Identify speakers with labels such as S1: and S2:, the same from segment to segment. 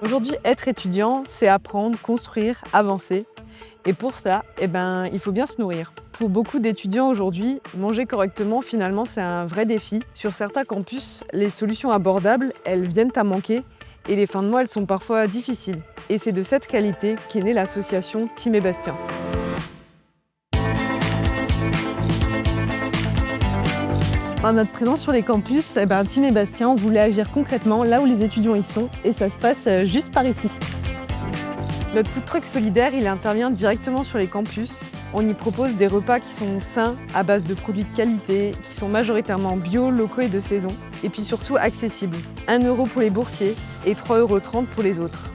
S1: Aujourd'hui, être étudiant, c'est apprendre, construire, avancer. Et pour ça, il faut bien se nourrir. Pour beaucoup d'étudiants aujourd'hui, manger correctement, finalement, c'est un vrai défi. Sur certains campus, les solutions abordables, elles viennent à manquer et les fins de mois, elles sont parfois difficiles. Et c'est de cette qualité qu'est née l'association Team Bastien. Par notre présence sur les campus, Team Bastien voulait agir concrètement là où les étudiants y sont et ça se passe juste par ici. Notre food truck solidaire, il intervient directement sur les campus. On y propose des repas qui sont sains, à base de produits de qualité, qui sont majoritairement bio, locaux et de saison, et puis surtout accessibles. 1 € pour les boursiers et 3,30 € pour les autres.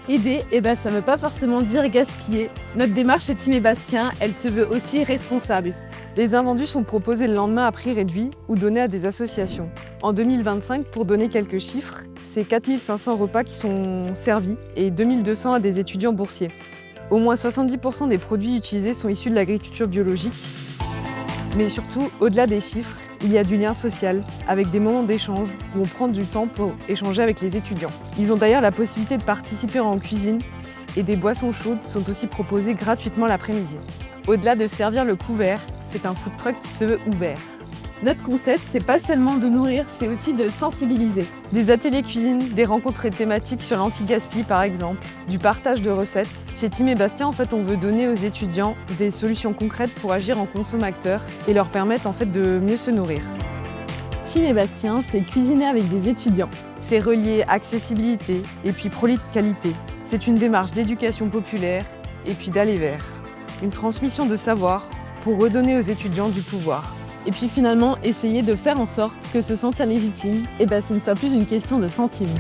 S2: Aider, ça ne veut pas forcément dire gaspiller. Notre démarche chez Team Bastien, elle se veut aussi responsable.
S1: Les invendus sont proposés le lendemain à prix réduit ou donnés à des associations. En 2025, pour donner quelques chiffres, c'est 4 500 repas qui sont servis et 2 200 à des étudiants boursiers. Au moins 70% des produits utilisés sont issus de l'agriculture biologique. Mais surtout, au-delà des chiffres, il y a du lien social, avec des moments d'échange où on prend du temps pour échanger avec les étudiants. Ils ont d'ailleurs la possibilité de participer en cuisine et des boissons chaudes sont aussi proposées gratuitement l'après-midi. Au-delà de servir le couvert, c'est un food truck qui se veut ouvert.
S2: Notre concept, c'est pas seulement de nourrir, c'est aussi de sensibiliser.
S1: Des ateliers cuisine, des rencontres thématiques sur l'anti-gaspi par exemple, du partage de recettes. Chez Team Bastien, on veut donner aux étudiants des solutions concrètes pour agir en consommateurs et leur permettre de mieux se nourrir.
S2: Team Bastien, c'est cuisiner avec des étudiants.
S1: C'est relier accessibilité et puis produits de qualité. C'est une démarche d'éducation populaire et puis d'aller vers. Une transmission de savoir pour redonner aux étudiants du pouvoir.
S2: Et puis finalement, essayer de faire en sorte que se sentir légitime, ce ne soit plus une question de centimes.